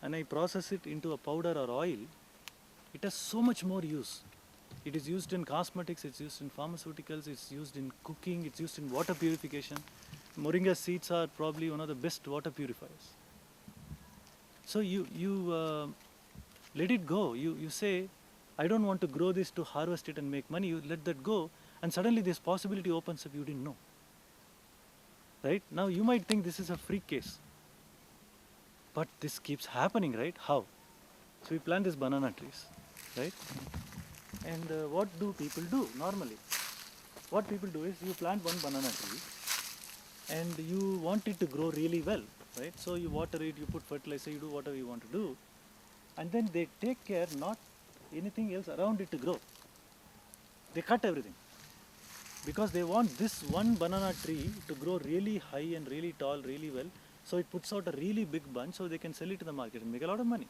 Speaker 2: and I process it into a powder or oil, it has so much more use. It is used in cosmetics, it's used in pharmaceuticals, it's used in cooking, it's used in water purification. Moringa seeds are probably one of the best water purifiers. So you let it go. You say, I don't want to grow this to harvest it and make money. You let that go, and suddenly this possibility opens up you didn't know. Right? Now you might think this is a freak case. But this keeps happening, right? How? So we plant these banana trees, right? And what do people do normally? What people do is you plant one banana tree and you want it to grow really well, right? So you water it, you put fertilizer, you do whatever you want to do. And then they take care not anything else around it to grow. They cut everything. Because they want this one banana tree to grow really high and really tall, really well. So it puts out a really big bunch so they can sell it to the market and make a lot of money.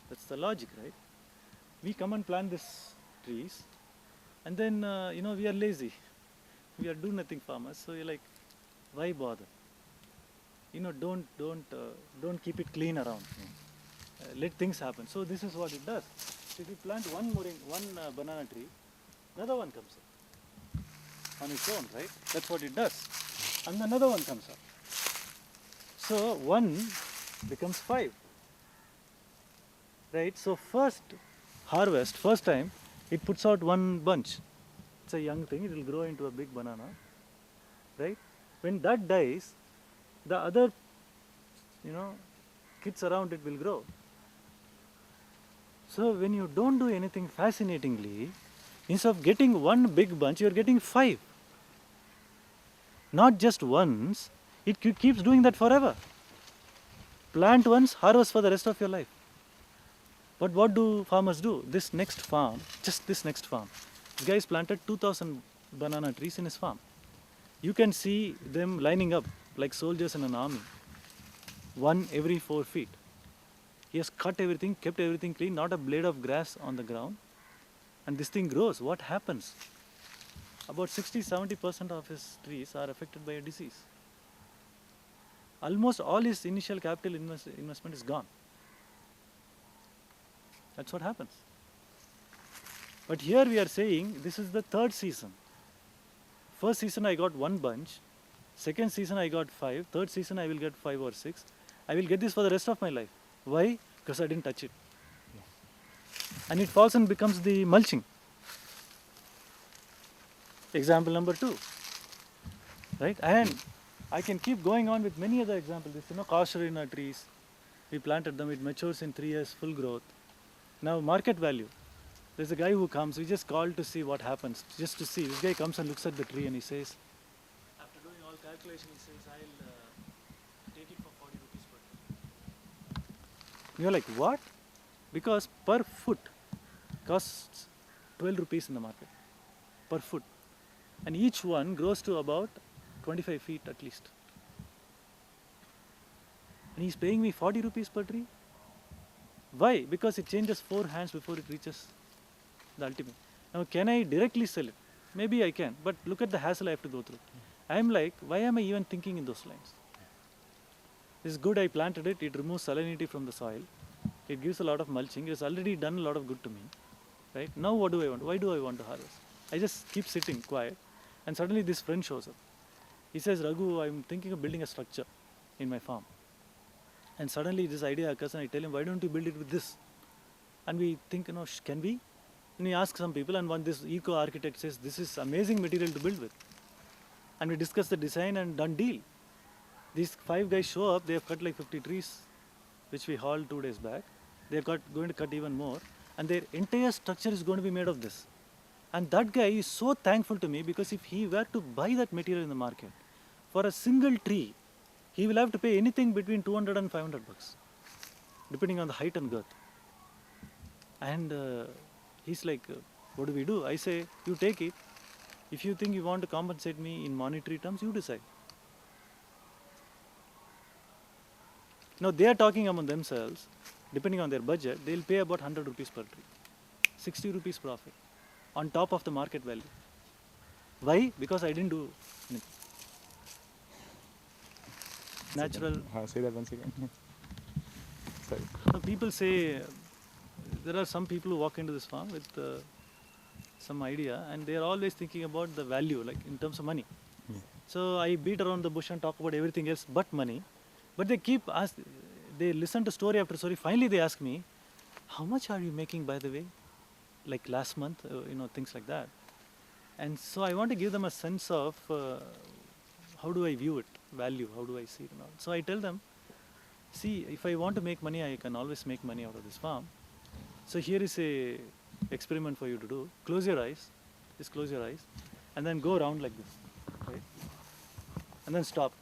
Speaker 2: That's the logic, right? We come and plant these trees and then, we are lazy. We are do-nothing farmers. So you're like, why bother? Don't keep it clean around. Let things happen. So this is what it does. So if you plant one banana tree, another one comes up on its own, right? That's what it does. And another one comes up. So 1 becomes 5. Right? So first time, it puts out one bunch. It's a young thing, it will grow into a big banana. Right? When that dies, the other, kids around it will grow. So when you don't do anything fascinatingly, instead of getting one big bunch, you are getting 5. Not just once, it keeps doing that forever. Plant once, harvest for the rest of your life. But what do farmers do? This next farm, this guy's planted 2,000 banana trees in his farm. You can see them lining up like soldiers in an army. One every 4 feet. He has cut everything, kept everything clean, not a blade of grass on the ground. And this thing grows. What happens? About 60-70% of his trees are affected by a disease. Almost all his initial capital investment is gone. That's what happens. But here we are saying this is the third season. First season I got one bunch. Second season I got 5. Third season I will get 5 or 6. I will get this for the rest of my life. Why? Because I didn't touch it. And it falls and becomes the mulching. Example number 2. Right? And I can keep going on with many other examples. This, casuarina trees. We planted them, it matures in 3 years, full growth. Now market value. There's a guy who comes, we just call to see what happens, just to see. This guy comes and looks at the tree and he says, after doing all calculation, he says, I'll take it for 40 rupees per tree. You're like, what? Because per foot costs 12 rupees in the market, per foot. And each one grows to about 25 feet at least. And he's paying me 40 rupees per tree. Why? Because it changes 4 hands before it reaches the ultimate. Now, can I directly sell it? Maybe I can, but look at the hassle I have to go through. I'm like, why am I even thinking in those lines? This is good, I planted it, it removes salinity from the soil. It gives a lot of mulching, it's already done a lot of good to me. Right? Now what do I want? Why do I want to harvest? I just keep sitting quiet, and suddenly this friend shows up. He says, Ragu, I'm thinking of building a structure in my farm. And suddenly this idea occurs and I tell him, why don't you build it with this? And we think, can we? And we ask some people, and one this eco-architect says, this is amazing material to build with. And we discuss the design and done deal. These 5 guys show up, they have cut like 50 trees, which we hauled 2 days back. They are going to cut even more. And their entire structure is going to be made of this. And that guy is so thankful to me, because if he were to buy that material in the market, for a single tree, he will have to pay anything between 200 and 500 bucks, depending on the height and girth. And he's like, what do we do? I say, you take it. If you think you want to compensate me in monetary terms, you decide. Now they are talking among themselves, depending on their budget, they'll pay about 100 rupees per tree. 60 rupees profit on top of the market value. Why? Because I didn't do anything. Natural.
Speaker 1: Say that once again. Sorry.
Speaker 2: Now people say, there are some people who walk into this farm with some idea, and they are always thinking about the value, like in terms of money.
Speaker 1: Yeah.
Speaker 2: So I beat around the bush and talk about everything else but money. But they listen to story after story. Finally they ask me, how much are you making, by the way? Like last month, things like that. And so I want to give them a sense of how do I view it, value, how do I see it and all. So I tell them, see, if I want to make money, I can always make money out of this farm. So here is a experiment for you to do. Close your eyes, just close your eyes, and then go around like this, right? And then stop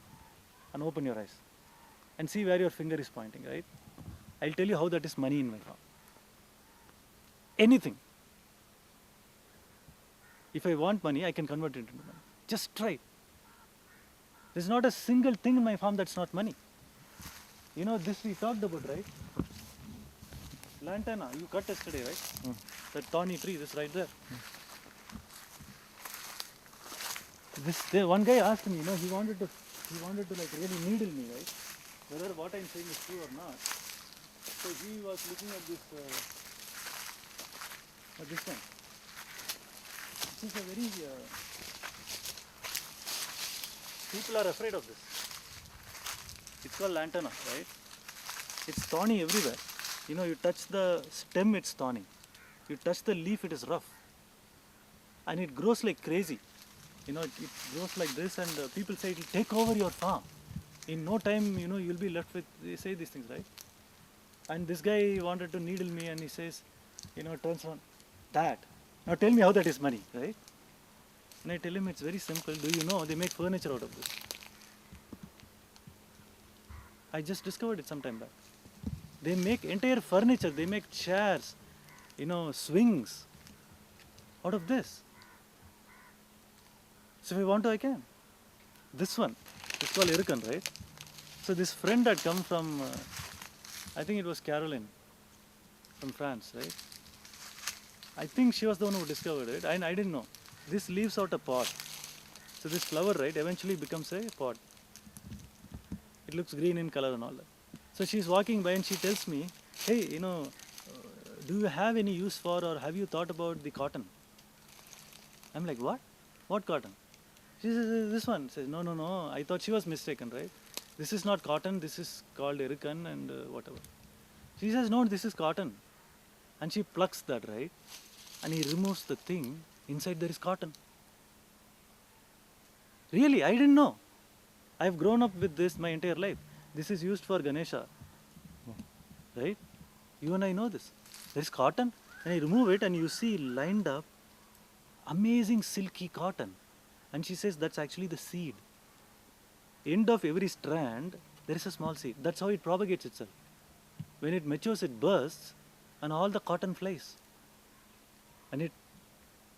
Speaker 2: and open your eyes and see where your finger is pointing, right? I'll tell you how that is money in my farm. Anything. If I want money, I can convert it into money. Just try. There's not a single thing in my farm that's not money. This we talked about, right? Lantana, you cut yesterday, right? That thorny tree, this right there. One guy asked me, he wanted to like really needle me, right? Whether what I'm saying is true or not. So he was looking at this one. This is a very, people are afraid of this. It's called lantana, right? It's thorny everywhere. You touch the stem, it's thorny. You touch the leaf, it is rough. And it grows like crazy. It grows like this, and people say it will take over your farm. In no time, you'll be left with, they say these things, right? And this guy wanted to needle me, and he says, turns on that. Now tell me how that is money, right? And I tell him it's very simple. Do you know they make furniture out of this? I just discovered it some time back. They make entire furniture, they make chairs, swings out of this. So if I want to, I can. This one, it's called Irkan, right? So this friend had come from, I think it was Caroline, from France, right? I think she was the one who discovered it, and I didn't know. This leaves out a pod. So this flower, right, eventually becomes a pod. It looks green in color and all that. So she's walking by and she tells me, hey, do you have any use for, or have you thought about the cotton? I'm like, what? What cotton? She says, this one. Says, no, no, no. I thought she was mistaken, right? This is not cotton. This is called erican and whatever. She says, no, this is cotton. And she plucks that, right? And he removes the thing. Inside there is cotton. Really, I didn't know. I've grown up with this my entire life. This is used for Ganesha. Right? You and I know this. There is cotton. And I remove it and you see lined up amazing silky cotton. And she says that's actually the seed. End of every strand, there is a small seed. That's how it propagates itself. When it matures, it bursts and all the cotton flies. And it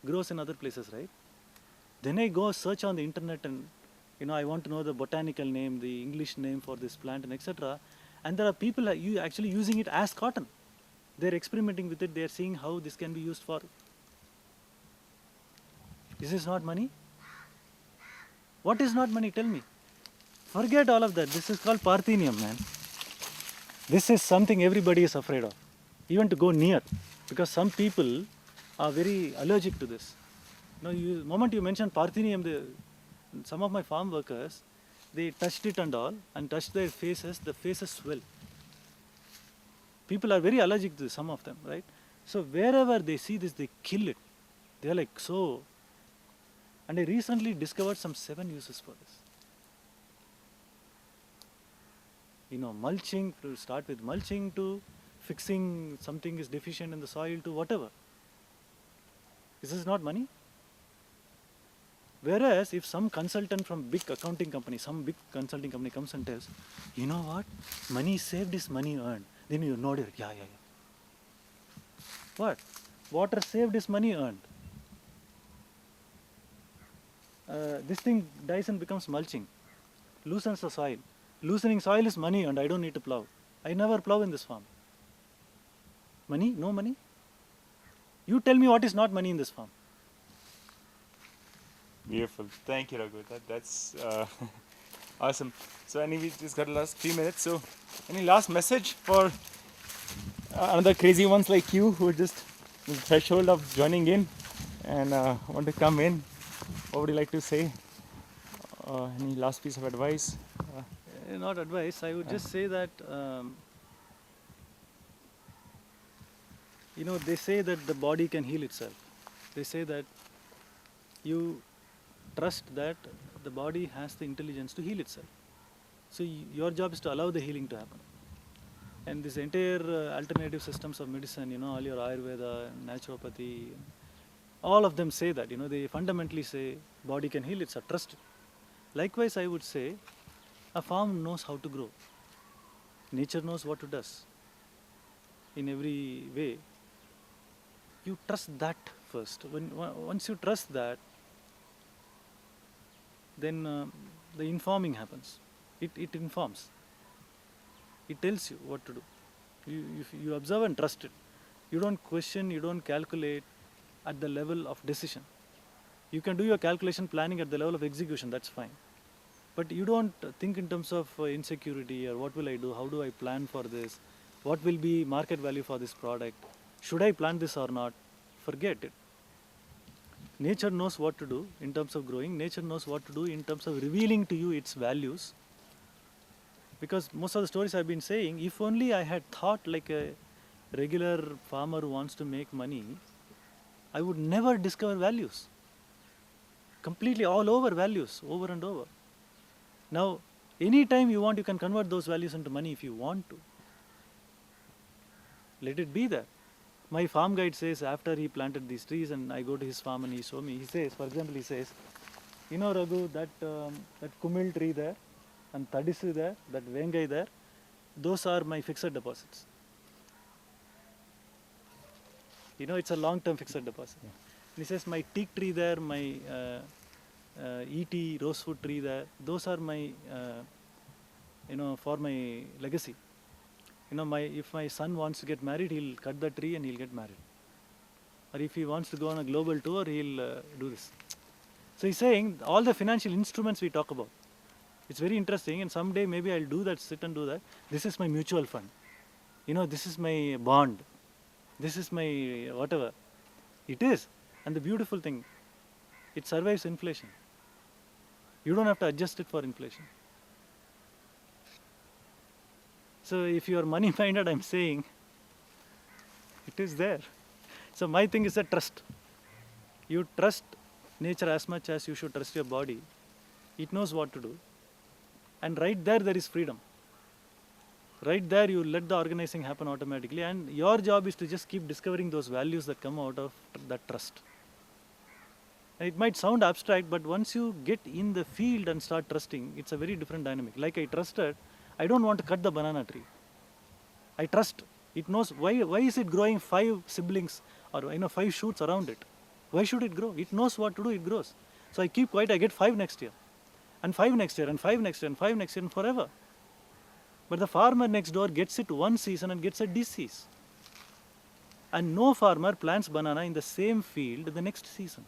Speaker 2: grows in other places, right? Then I go search on the internet and I want to know the botanical name, the English name for this plant and etc. And there are people actually using it as cotton. They're experimenting with it. They're seeing how this can be used for. Is this not money? What is not money? Tell me. Forget all of that. This is called Parthenium, man. This is something everybody is afraid of, even to go near, because some people are very allergic to this. The moment you mention Parthenium, some of my farm workers, they touched it and all, and touched their faces, the faces swell. People are very allergic to this, some of them, right? So wherever they see this, they kill it. They are like, so. And I recently discovered some 7 uses for this. Mulching, to start with mulching, to fixing something is deficient in the soil, to whatever. This is not money. Whereas if some consultant from big accounting company, some big consulting company comes and tells, you know what, money saved is money earned. Then you nod your, yeah. What? Water saved is money earned. This thing dies and becomes mulching, loosens the soil. Loosening soil is money and I don't need to plow. I never plow in this farm. Money? No money? You tell me what is not money in this farm.
Speaker 1: Beautiful. Thank you, Ragu. That's awesome. So, anyway, we just got the last 3 minutes. So, any last message for another crazy ones like you who are just on the threshold of joining in and want to come in? What would you like to say? Any last piece of advice?
Speaker 2: Not advice. I would just say that, they say that the body can heal itself. They say that you trust that the body has the intelligence to heal itself. So your job is to allow the healing to happen. And this entire alternative systems of medicine, all your Ayurveda, naturopathy, all of them say that, they fundamentally say body can heal itself, trust it. Likewise, I would say a farm knows how to grow. Nature knows what it does. In every way, you trust that first. Once you trust that, then the informing happens. It informs. It tells you what to do. You observe and trust it. You don't question, you don't calculate at the level of decision. You can do your calculation planning at the level of execution, that's fine. But you don't think in terms of insecurity or what will I do, how do I plan for this, what will be market value for this product, should I plant this or not, forget it. Nature knows what to do in terms of growing, nature knows what to do in terms of revealing to you its values. Because most of the stories I've been saying, if only I had thought like a regular farmer who wants to make money, I would never discover values. Completely all over values, over and over. Now, anytime you want, you can convert those values into money if you want to. Let it be there. My farm guide says after he planted these trees and I go to his farm and he show me, he says, for example, he says, Ragu, that kumil tree there and tadisu there, that vengai there, those are my fixed deposits. It's a long-term fixed deposit. Yeah. And he says, my teak tree there, my ET rosewood tree there, those are my, for my legacy. If my son wants to get married, he'll cut the tree and he'll get married. Or if he wants to go on a global tour, he'll do this. So he's saying all the financial instruments we talk about, it's very interesting, and someday maybe I'll do that, sit and do that. This is my mutual fund. This is my bond. This is my whatever. It is. And the beautiful thing, it survives inflation. You don't have to adjust it for inflation. So if you are money minded, I'm saying it is there. So my thing is a trust. You trust nature as much as you should trust your body. It knows what to do. And right there is freedom. Right there you let the organizing happen automatically, and your job is to just keep discovering those values that come out of that trust. And it might sound abstract, but once you get in the field and start trusting, it's a very different dynamic. Like I trusted, I don't want to cut the banana tree. I trust. It knows why is it growing 5 siblings or 5 shoots around it. Why should it grow? It knows what to do, it grows. So I keep quiet, I get 5 next year, and 5 next year, and 5 next year, and 5 next year, and forever. But the farmer next door gets it one season and gets a disease. And no farmer plants banana in the same field the next season.